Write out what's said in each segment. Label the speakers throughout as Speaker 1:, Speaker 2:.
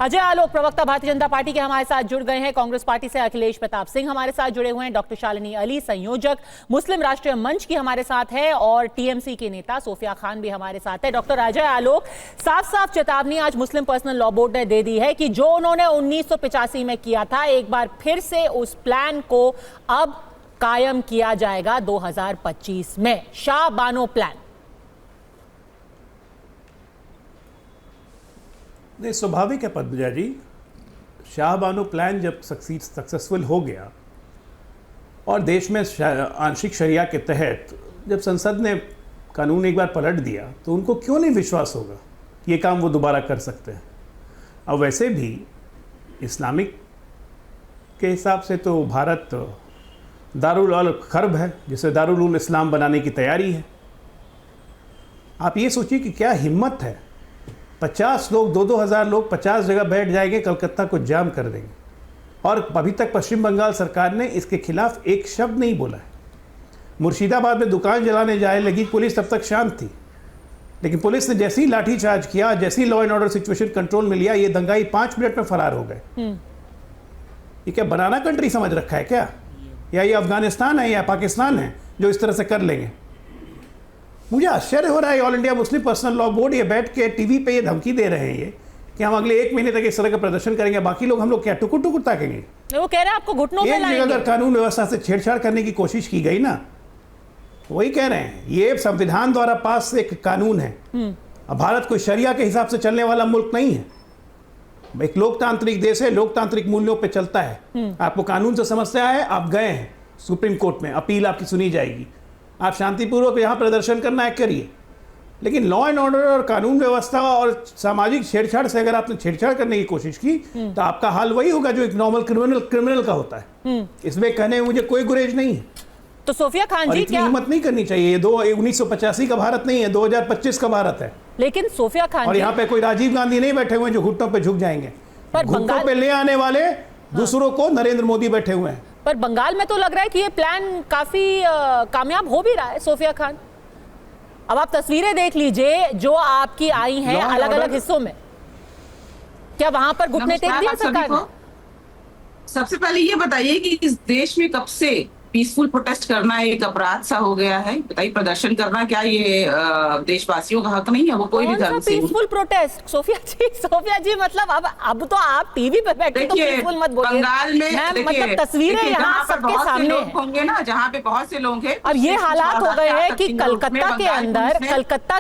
Speaker 1: अजय आलोक प्रवक्ता भारतीय जनता पार्टी के हमारे साथ जुड़ गए हैं। कांग्रेस पार्टी से अखिलेश प्रताप सिंह हमारे साथ जुड़े हुए हैं। डॉक्टर शालिनी अली संयोजक मुस्लिम राष्ट्रीय मंच की हमारे साथ है और टीएमसी के नेता सोफिया खान भी हमारे साथ है। डॉक्टर अजय आलोक, साफ साफ चेतावनी आज मुस्लिम पर्सनल लॉ बोर्ड ने दे दी है कि जो उन्होंने 1985 में किया था, एक बार फिर से उस प्लान को अब कायम किया जाएगा 2025 में। शाह बानो प्लान।
Speaker 2: नहीं, स्वाभाविक है पद्मजा जी। शाह बानो प्लान जब सक्सेसफुल हो गया और देश में आंशिक शरिया के तहत जब संसद ने कानून एक बार पलट दिया, तो उनको क्यों नहीं विश्वास होगा कि ये काम वो दोबारा कर सकते हैं। अब वैसे भी इस्लामिक के हिसाब से तो भारत दारुल अल खर्ब है, जिसे दारुल उल इस्लाम बनाने की तैयारी है। आप ये सोचिए कि क्या हिम्मत है, 50 लोग 2-2 हज़ार लोग 50 जगह बैठ जाएंगे, कलकत्ता को जाम कर देंगे। और अभी तक पश्चिम बंगाल सरकार ने इसके खिलाफ एक शब्द नहीं बोला है। मुर्शिदाबाद में दुकान जलाने जाए लगी पुलिस, तब तक शांत थी, लेकिन पुलिस ने जैसे ही लाठीचार्ज किया, जैसे ही law and order situation control में लिया, ये दंगाई 5 मिनट में फरार हो गए। ये क्या बनाना कंट्री समझ रखा है क्या? या ये अफगानिस्तान है या पाकिस्तान है जो इस तरह से कर लेंगे? मुझे आश्चर्य हो रहा है, all India Muslim personal law board ये बैठ के टीवी पे ये धमकी दे रहे हैं ये कि हम अगले 1 महीने तक इस तरह का प्रदर्शन करेंगे, बाकी लोग हम लोग क्या टुकुर टुकुर ताकेंगे?
Speaker 1: वो कह रहे हैं आपको घुटनों पे लाएंगे।
Speaker 2: अगर कानून व्यवस्था से छेड़छाड़ करने की कोशिश की गई ना, वही कह रहे हैं, ये संविधान द्वारा पास एक कानून है। अब भारत कोई शरिया के हिसाब से चलने वाला मुल्क नहीं है, एक लोकतांत्रिक देश है, लोकतांत्रिक मूल्यों पे चलता है। आपको कानून से समस्या है, आप गए हैं सुप्रीम कोर्ट में, अपील आपकी सुनी जाएगी, आप शांतिपूर्वक यहाँ प्रदर्शन करना है करिए। लेकिन लॉ एंड ऑर्डर और कानून व्यवस्था और सामाजिक छेड़छाड़ से अगर आपने छेड़छाड़ करने की कोशिश की तो आपका हाल वही होगा जो एक नॉर्मल क्रिमिनल का होता है। इसमें कहने में मुझे कोई गुरेज नहीं है।
Speaker 1: तो सोफिया खान जी, क्या
Speaker 2: हिम्मत नहीं करनी चाहिए? ये 1985 का भारत नहीं है, 2025 का भारत है।
Speaker 1: लेकिन सोफिया खान
Speaker 2: और यहाँ पे कोई राजीव गांधी नहीं बैठे हुए हैं जो घुटनों पे झुक जाएंगे।
Speaker 1: पर
Speaker 2: घुटनों पे ले आने वाले दूसरों को नरेंद्र मोदी बैठे हुए हैं।
Speaker 1: पर बंगाल में तो लग रहा है कि ये प्लान काफी कामयाब हो भी रहा है। सोफिया खान, अब आप तस्वीरें देख लीजिए जो आपकी आई हैं अलग अलग हिस्सों में, क्या वहां पर घुटने टेक दिया सरकार ने?
Speaker 3: सबसे पहले ये बताइए कि इस देश में कब से पीसफुल प्रोटेस्ट करना एक अपराध सा हो गया है? बताइए, प्रदर्शन करना क्या ये देशवासियों का हक नहीं है? वो कोई भी धर्म से
Speaker 1: पीसफुल प्रोटेस्ट। सोफिया जी मतलब अब तो आप टीवी पे बैठे तो पीसफुल मत बोलिए।
Speaker 3: बंगाल में
Speaker 1: मतलब तस्वीरें यहाँ सबके सामने
Speaker 3: होंगे ना, जहाँ पे बहुत से लोग हैं।
Speaker 1: और ये हालात हो गए हैं कि कलकत्ता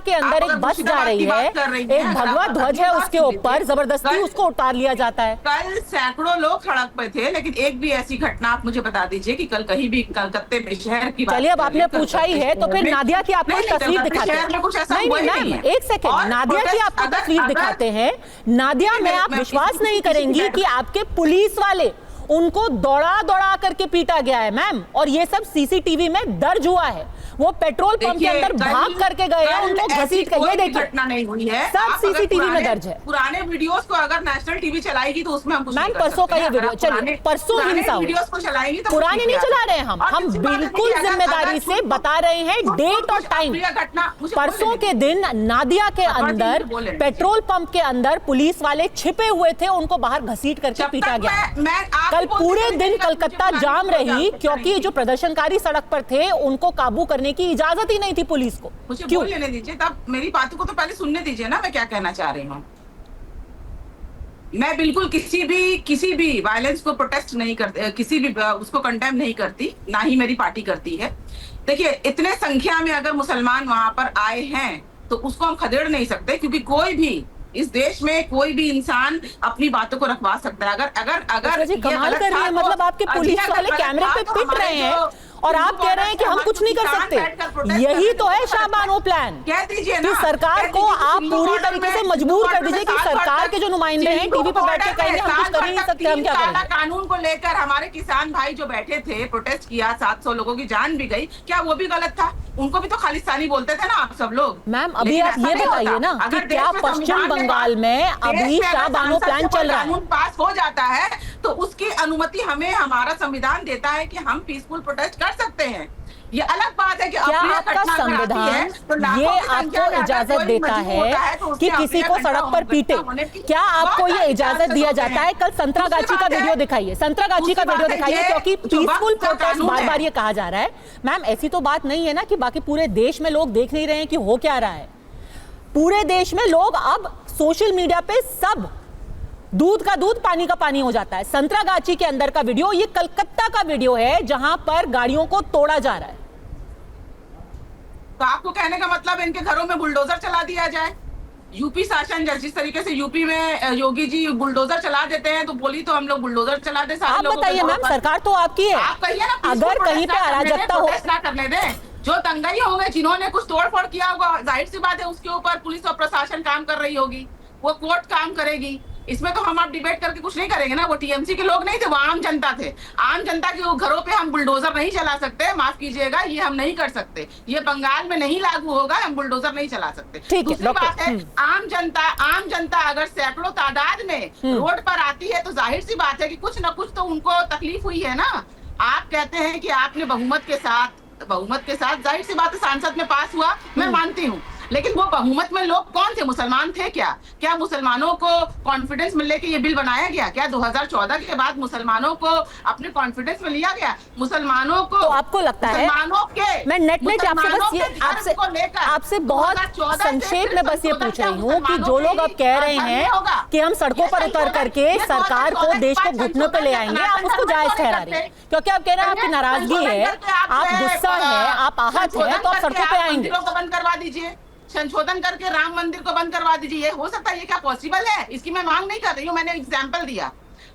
Speaker 1: के अंदर एक बस जा रही है, एक भगवा ध्वज है, उसके ऊपर जबरदस्ती उसको उतार लिया जाता है।
Speaker 3: कल सैकड़ों लोग सड़क पे थे, लेकिन एक भी ऐसी घटना आप मुझे बता दीजिए कि कल कहीं भी कलकत्ते में शहर की बात।
Speaker 1: चलिए, अब आपने पूछा ही है तो फिर नादिया की आपको तस्वीर दिखाते हैं। नहीं, एक सेकंड, नादिया की आपको तस्वीर दिखाते हैं। नादिया में आप विश्वास नहीं करेंगी कि आपके पुलिस वाले उनको दौड़ा करके पीटा गया है मैम, और ये सब सीसीटीवी में दर्ज हुआ है। वो पेट्रोल पंप के अंदर भाग करके गए हैं, उनको घसीट कर, ये देखिए
Speaker 3: घटना नहीं हुई है,
Speaker 1: सब सीसीटीवी में दर्ज है।
Speaker 3: पुराने वीडियोस को अगर नेशनल टीवी चलाएगी तो उसमें हम कुछ
Speaker 1: मैम परसों का ये वीडियो, चलिए परसों हिंसा
Speaker 3: वीडियोस को चलाएंगी तो
Speaker 1: पुराने नहीं चला रहे हैं हम बिल्कुल जिम्मेदारी से बता रहे हैं डेट और टाइम। परसों के दिन नादिया के अंदर पेट्रोल पंप के अंदर पुलिस वाले छिपे हुए थे, उनको बाहर घसीट करके पीटा गया। कल पूरे दिन कलकत्ता जाम रही क्योंकि जो प्रदर्शनकारी सड़क पर थे उनको काबू करने की इजाजत ही नहीं थी पुलिस को।
Speaker 3: मुझे बोल लेने दीजिए, तब मेरी बातों को तो पहले सुनने दीजिए ना, मैं क्या कहना चाह रही हूँ। मैं बिल्कुल किसी भी वायलेंस को प्रोटेस्ट नहीं करती, किसी भी उसको कंडेम नहीं करती, ना ही मेरी पार्टी करती है। देखिए, इतने संख्या में अगर मुसलमान वहां पर आए हैं तो उसको हम खदेड़ नहीं सकते, क्योंकि कोई भी इस देश में कोई भी इंसान अपनी बातों को रखवा सकता है। अगर
Speaker 1: कमाल कर रही है, मतलब आपके पुलिस वाले कैमरे पे पिट रहे हैं और आप कह रहे हैं कि हम कुछ नहीं कर सकते। यही तो है शाह बानो प्लान।
Speaker 3: कह दीजिए ना,
Speaker 1: सरकार को आप पूरी तरीके से मजबूर कर दीजिए कि सरकार के जो नुमाइंदे हैं टीवी पर बैठ के कहेंगे हम कुछ कर ही नहीं सकते, हम क्या करेंगे?
Speaker 3: कानून को लेकर हमारे किसान भाई जो बैठे थे, प्रोटेस्ट किया, 700 लोगों की जान भी गई, क्या वो भी गलत था? उनको भी तो खालिस्तानी बोलते थे ना आप सब लोग।
Speaker 1: मैम अभी आप ये बताइए ना कि क्या पश्चिम बंगाल में अभी शाह बानो प्लान चल रहा है,
Speaker 3: कानून पास हो जाता है तो उसकी अनुमति हमें हमारा संविधान देता है कि हम पीसफुल प्रोटेस्ट कर सकते हैं। ये अलग बात है कि
Speaker 1: क्या
Speaker 3: अप्रिय
Speaker 1: आपका
Speaker 3: घटना अगर आती है,
Speaker 1: संविधान
Speaker 3: तो लाखों
Speaker 1: ये
Speaker 3: की संख्या
Speaker 1: आपको
Speaker 3: में अगर
Speaker 1: इजाजत
Speaker 3: कोई
Speaker 1: देता
Speaker 3: मजबूर होता
Speaker 1: है
Speaker 3: तो उसके
Speaker 1: कि किसी
Speaker 3: अप्रिय
Speaker 1: को
Speaker 3: घटना
Speaker 1: सड़क पर पीटे?
Speaker 3: होने की
Speaker 1: क्या आपको
Speaker 3: बहुत
Speaker 1: ये
Speaker 3: सारी
Speaker 1: इजाजत
Speaker 3: चांसेस
Speaker 1: दिया
Speaker 3: होते
Speaker 1: जाता
Speaker 3: हैं।
Speaker 1: है? कल संतरागाछी
Speaker 3: दूसरी
Speaker 1: का
Speaker 3: बात है-
Speaker 1: वीडियो दिखाइए, संतरागाछी का
Speaker 3: दूसरी
Speaker 1: वीडियो
Speaker 3: बात है
Speaker 1: दिखाइए,
Speaker 3: ये
Speaker 1: क्योंकि
Speaker 3: जो
Speaker 1: पीसफुल
Speaker 3: वक्त का
Speaker 1: प्रोटेस्ट
Speaker 3: कानून
Speaker 1: बार
Speaker 3: है।
Speaker 1: बार ये कहा जा रहा है। मैम, ऐसी तो बात नहीं है ना कि बाकी पूरे देश में लोग देख नहीं रहे हैं कि हो क्या रहा है। पूरे देश में लोग अब सोशल मीडिया पे सब दूध का दूध पानी का पानी हो जाता है। संतरागाछी के अंदर का वीडियो, ये कलकत्ता का वीडियो है जहां पर गाड़ियों को तोड़ा जा रहा है।
Speaker 3: तो आपको कहने का मतलब इनके घरों में बुलडोजर चला दिया जाए? यूपी शासन जिस तरीके से यूपी में योगी जी बुलडोजर चला देते हैं, तो बोली तो हम लोग बुलडोजर चला दे सारे
Speaker 1: आप
Speaker 3: लोगों के
Speaker 1: बताइए
Speaker 3: घरों
Speaker 1: मैम,
Speaker 3: पर।
Speaker 1: सरकार तो आपकी है।
Speaker 3: आप कहिए ना, peaceful
Speaker 1: अगर कहीं
Speaker 3: protest
Speaker 1: पे
Speaker 3: ना करने दें,
Speaker 1: अराजकता हो,
Speaker 3: protest ना करने दें। जो दंगाई होंगे, जिन्होंने कुछ तोड़फोड़ किया होगा, जाहिर सी बात है उसके ऊपर पुलिस और प्रशासन काम कर रही होगी, वो कोर्ट काम करेगी। इसमें तो हम आप डिबेट करके कुछ नहीं करेंगे ना। वो टीएमसी के लोग नहीं थे, वो आम जनता थे। आम जनता के घरों पे हम बुलडोजर नहीं चला सकते, माफ कीजिएगा, ये हम नहीं कर सकते। ये बंगाल में नहीं लागू होगा, हम बुलडोजर नहीं चला सकते।
Speaker 1: ठीक है,
Speaker 3: दूसरी बात है, आम जनता अगर सैकड़ों तादाद में रोड पर आती है, तो जाहिर सी बात है कि कुछ ना कुछ तो उनको तकलीफ हुई है ना। आप कहते हैं कि आपने बहुमत के साथ जाहिर सी बात है सांसद में पास हुआ, मैं मानती हूँ, लेकिन वो बहुमत में लोग कौन थे? मुसलमान थे क्या मुसलमानों को कॉन्फिडेंस में लेके ये बिल बनाया गया? क्या 2014 के बाद मुसलमानों को अपने कॉन्फिडेंस में लिया गया? मुसलमानों को,
Speaker 1: तो आपको लगता है,
Speaker 3: मुसलमानों के,
Speaker 1: मैं नेट आपसे
Speaker 3: मुसलमानों
Speaker 1: बस ये
Speaker 3: के धर्म को लेकर
Speaker 1: आपसे बहुत
Speaker 3: 2014
Speaker 1: संक्षेप में बस ये
Speaker 3: संशोधन
Speaker 1: पूछ रही
Speaker 3: का
Speaker 1: हूँ कि जो लोग अब कह रहे हैं कि हम सड़कों पर उतर करके सरकार को देश को घुटनों पे ले आएंगे, आप उसको जायज ठहरा रही हैं, क्योंकि आप कह रहे हैं आपकी नाराजगी है, आप गुस्सा है, आप आहत है, तो आप सड़कों पे आएंगे।
Speaker 3: मंदिरों को बंद करवा दीजिए, संशोधन करके राम मंदिर को बंद करवा दीजिए। ये हो सकता है? ये क्या पॉसिबल है? इसकी मैं मांग नहीं कर रही हूँ, मैंने एग्जाम्पल दिया।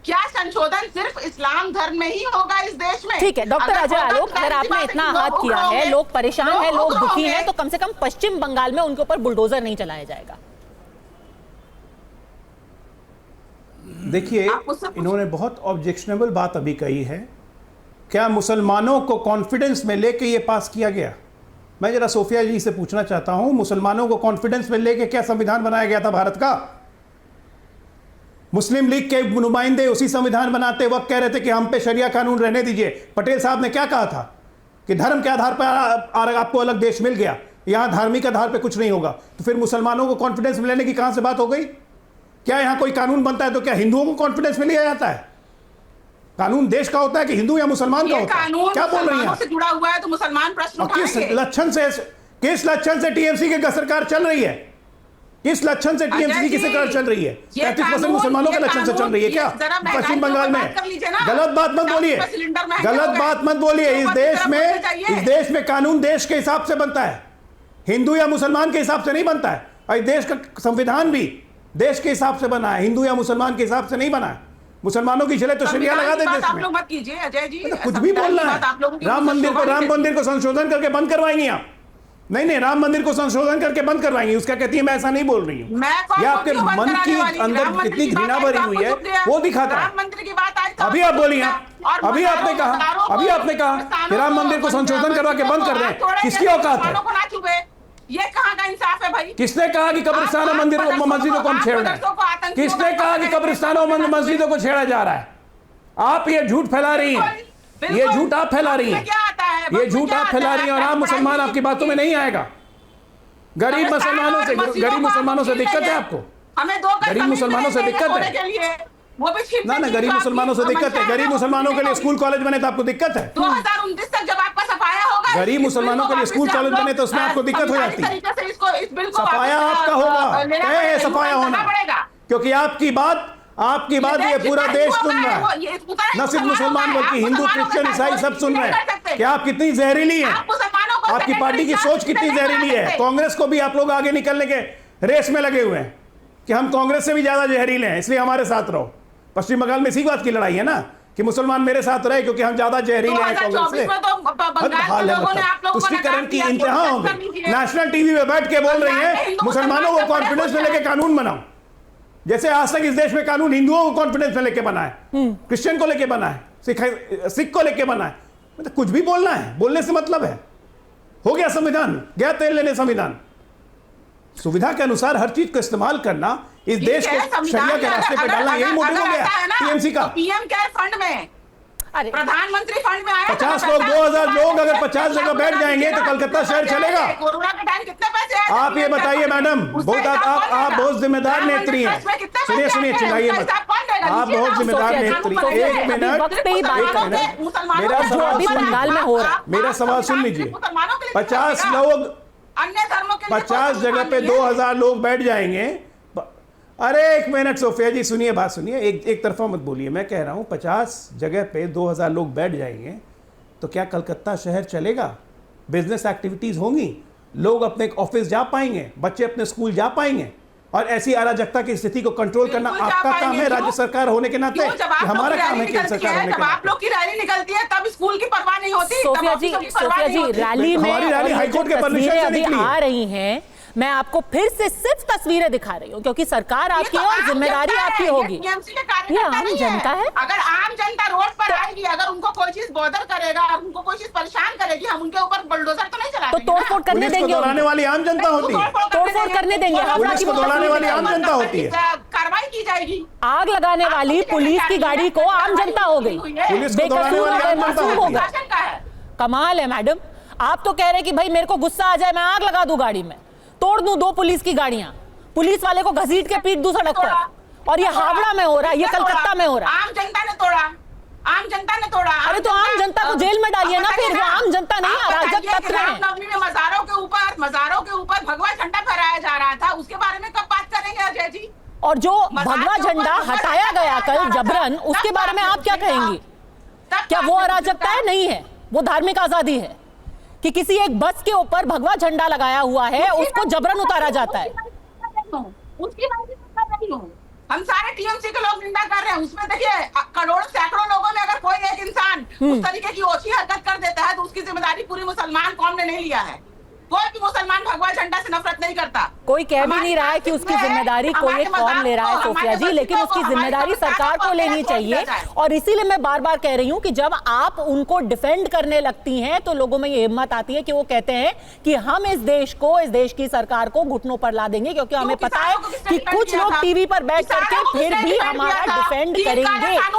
Speaker 3: क्या संशोधन सिर्फ इस्लाम धर्म में ही होगा इस देश में?
Speaker 1: ठीक है डॉक्टर
Speaker 3: अगर
Speaker 1: अजय
Speaker 3: होगा,
Speaker 1: आलोक,
Speaker 3: तो
Speaker 1: अगर
Speaker 3: जाहिर सी
Speaker 1: आपने
Speaker 3: बात है
Speaker 1: इतना
Speaker 3: कि
Speaker 1: आहत
Speaker 3: लोग
Speaker 1: किया है,
Speaker 3: उग्र
Speaker 1: लोग परेशान हैं, लोग
Speaker 3: उग्र
Speaker 1: दुखी
Speaker 3: होंगे।
Speaker 1: हैं, तो कम से कम पश्चिम बंगाल में उनके ऊपर बुलडोजर नहीं चलाया जाएगा।
Speaker 2: देखिए,
Speaker 3: आप मुझसे पूछिए।
Speaker 2: इन्होंने बहुत ऑब्जेक्शनेबल बात अभी कही है। क्या मुसलमानों को कॉन्फिडेंस में लेके ये पास किया गया? मैं जरा सोफिया जी से पूछना चाहता हूं, मुसलमानों को कॉन्फिडेंस में लेके क्या संविधान बनाया गया था भारत का? मुस्लिम लीग के नुमाइंदे उसी संविधान बनाते वक्त कह रहे थे कि हम पे शरिया कानून रहने दीजिए। पटेल साहब ने क्या कहा था कि धर्म के आधार पर आपको अलग देश मिल गया, यहां धार्मिक आधार पर कुछ नहीं होगा। तो फिर मुसलमानों को कॉन्फिडेंस में लेने की कहां से बात हो गई? क्या यहां कोई कानून बनता है तो क्या हिंदुओं को कॉन्फिडेंस में लिया जाता है? कानून देश का होता है कि हिंदू या मुसलमान का
Speaker 3: ये
Speaker 2: होता है?
Speaker 3: कानून
Speaker 2: क्या बोल रही हैं
Speaker 3: मुसलमानों
Speaker 2: आप?
Speaker 3: से जुड़ा हुआ है, तो मुसलमान प्रश्न
Speaker 2: और किस
Speaker 3: उठाएंगे।
Speaker 2: लक्षण से टीएमसी की सरकार चल रही है? किस लक्षण से टीएमसी की सरकार चल रही है? 33% मुसलमानों के लक्षण से चल रही है क्या पश्चिम बंगाल में? गलत बात मत बोलिए, गलत बात मत बोलिए। इस देश में कानून देश के हिसाब से बनता है, हिंदू या मुसलमान के हिसाब से नहीं बनता है। और इस देश का संविधान भी देश के हिसाब से बना है, हिंदू या मुसलमान के हिसाब से नहीं बना है। मुसलमानों की चले तो शरिया लगा दें देश
Speaker 3: आप
Speaker 2: में।
Speaker 3: लोग मत कीजिए अजय जी,
Speaker 2: तो कुछ भी बोलना है। राम मंदिर को संशोधन करके बंद करवाएंगे आप? नहीं, राम मंदिर को संशोधन करके बंद करवाएंगे। उसका कहती है मैं ऐसा नहीं बोल रही हूँ। ये आपके मन की अंदर कितनी घृणा भरी हुई है वो दिखाता है।
Speaker 3: राम मंदिर की बात आई तो
Speaker 2: अभी आप बोलिए, अभी आपने कहा कि राम मंदिर को संशोधन करवा के बंद कर दें। किसकी औकात है?
Speaker 3: ये कहाँ का इंसाफ है भाई?
Speaker 2: किसने कहा कि कब्रिस्तान और मंदिरों मस्जिदों को हम छेड़ रहे हैं? किसने कहा कि कब्रिस्तानों और मस्जिदों को छेड़ा जा रहा है? आप ये झूठ फैला रही हैं, ये झूठ आप फैला रही हैं, ये झूठ आप फैला रही हैं। और आम मुसलमान आपकी बातों में नहीं आएगा। गरीब मुसलमानों से दिक्कत है आपको?
Speaker 3: हमें दो
Speaker 2: गरीब मुसलमानों से दिक्कत है ना? गरीब मुसलमानों से दिक्कत है। गरीब मुसलमानों के लिए स्कूल कॉलेज बने तो आपको दिक्कत है?
Speaker 3: 2029 तक जब आपका सफाया होगा,
Speaker 2: गरीब मुसलमानों के लिए स्कूल कॉलेज बने तो उसमें आपको दिक्कत हो जाती है। सफाया आपका होगा, तय है सफाया होना, क्योंकि आपकी बात ये पूरा देश सुन रहा है। न सिर्फ मुसलमान बल्कि हिंदू, क्रिश्चियन, ईसाई सब सुन रहे हैं कि आप कितनी जहरीली हैं, आपकी पार्टी की सोच कितनी जहरीली है। कांग्रेस को भी आप लोग आगे निकलने के रेस में लगे हुए हैं कि हम कांग्रेस से भी ज्यादा जहरीले हैं, इसलिए हमारे साथ रहो। पश्चिम बंगाल में इसी बात की लड़ाई है ना कि मुसलमान मेरे साथ रहे क्योंकि हम ज्यादा जहरीले हैं कांग्रेस से। तुष्टीकरण की इंतहा हो गई। नेशनल टीवी में बैठ के बोल रही है मुसलमानों को कॉन्फिडेंस में लेके कानून बनाओ, जैसे आज तक इस देश में कानून हिंदुओं को कॉन्फिडेंस में लेके बना है, क्रिश्चियन को लेके बना है, सिख को लेके बना है। मतलब कुछ भी बोलना है, बोलने से मतलब है। हो गया संविधान, गया तेल लेने संविधान। सुविधा के अनुसार हर चीज को इस्तेमाल करना, इस देश को शरिया के रास्ते पे डालना, यही मोटिव हो गया टीएमसी का।
Speaker 3: पीएम केयर फंड में
Speaker 1: अरे
Speaker 3: प्रधानमंत्री फंड में आया
Speaker 2: 50 लोग 2000 लोग अगर 50 जगह बैठ जाएंगे तो कलकत्ता शहर चलेगा।
Speaker 3: कोरोना के टाइम कितने पैसे आए?
Speaker 2: आप ये बताइए मैडम, बहुत आप बहुत जिम्मेदार नेत्री हैं। सुनिए सुनिए, चिल्लाइए मत। आप बहुत जिम्मेदार नेत्री। एक मिनट, मेरा सवाल
Speaker 1: अभी बंगाल में हो रहा है।
Speaker 2: मेरा सवाल सुन लीजिए। 50 लोग
Speaker 3: अन्य धर्मों के लिए
Speaker 2: 50 जगह पे 2000 लोग बैठ जाएंगे। अरे एक मिनट सोफिया जी, सुनिए, बात सुनिए, एक तरफा मत बोलिए। मैं कह रहा हूं 50 जगह पे 2000 लोग बैठ जाएंगे तो क्या कलकत्ता शहर चलेगा? बिजनेस एक्टिविटीज होंगी, लोग अपने ऑफिस जा पाएंगे, बच्चे अपने स्कूल जा पाएंगे, और ऐसी अराजकता की स्थिति को कंट्रोल करना आपका काम है राज्य सरकार होने के नाते। हमारा काम है केंद्र सरकार होने के नाते।
Speaker 3: आप लोग की रैली निकलती है तब स्कूल की परवाह नहीं होती।
Speaker 1: सोफिया जी, रैली में
Speaker 2: हमारी रैली हाईकोर्ट के परमिशन से
Speaker 1: अभी
Speaker 2: निकली
Speaker 1: आ रही हैं। मैं आपको फिर से सिर्फ तस्वीरें दिखा रही हूँ क्योंकि सरकार आपकी है और जिम्मेदारी आपकी होगी। ये आम जनता है।
Speaker 3: अगर आम जनता रोड पर आएगी, अगर उनको कोई चीज बॉदर करेगा, उनको कोई चीज परेशान करेगी, हम उनके ऊपर बुलडोजर तो नहीं चला
Speaker 1: तो तोड़फोड़ करने देंगे?
Speaker 2: दौड़ाने वाली आम जनता होती है।
Speaker 1: तोड़फोड़ करने देंगे?
Speaker 2: पुलिस को दौड़ाने वाली आम जनता होती है।
Speaker 3: कार्रवाई की जाएगी।
Speaker 1: आग लगाने वाली पुलिस की गाड़ी को आम जनता हो गई।
Speaker 2: पुलिस को दौड़ाने वाली आम जनता होती है।
Speaker 1: कमाल है मैडम, आप तो कह रहे हैं कि भाई मेरे को गुस्सा आ जाए मैं आग लगा दूं गाड़ी में, तोड़ दूं 2 पुलिस की गाड़ियां, पुलिस वाले को घसीट के पीट दूं सड़क पर। और ये हावड़ा में हो रहा है, ये कलकत्ता में हो रहा है।
Speaker 3: आम जनता ने तोड़ा, आम जनता ने तोड़ा।
Speaker 1: अरे तो आम जनता को जेल में डालिए ना फिर। वो आम जनता नहीं, अराजक तत्व है।
Speaker 3: रामनवमी में मज़ारों के ऊपर भगवा झंडा फहराया जा रहा था, उसके बारे में कब बात करेंगे अजय जी?
Speaker 1: और जो भगवा झंडा हटाया गया कल जबरन, उसके बारे में आप क्या कहेंगी? क्या वो अराजकता है? नहीं है, वो धार्मिक आजादी है कि किसी एक बस के ऊपर भगवा झंडा लगाया हुआ है, उसको जबरन उतारा जाता है।
Speaker 3: उसकी बात नहीं हूँ, हम सारे टीएमसी के लोग निंदा कर रहे हैं। उसमें देखिए करोड़ों सैकड़ों लोगों में अगर कोई एक इंसान उस तरीके की ओछी हरकत कर देता है तो उसकी जिम्मेदारी पूरी मुसलमान कौम ने नहीं लिया है। कोई भी मुसलमान भगवा झंडा से नफरत नहीं करता।
Speaker 1: कोई कह भी नहीं रहा है कि उसकी जिम्मेदारी कोई एक कौम ले रहा है सोफिया जी, लेकिन उसकी जिम्मेदारी सरकार को लेनी चाहिए। और इसीलिए मैं बार बार कह रही हूं कि जब आप उनको डिफेंड करने लगती हैं तो लोगों में ये हिम्मत आती है कि वो कहते हैं कि हम इस देश को, इस देश की सरकार को घुटनों पर ला देंगे, क्योंकि हमें पता है कि कुछ लोग टीवी पर बैठ करके फिर भी हमारा डिफेंड करेंगे।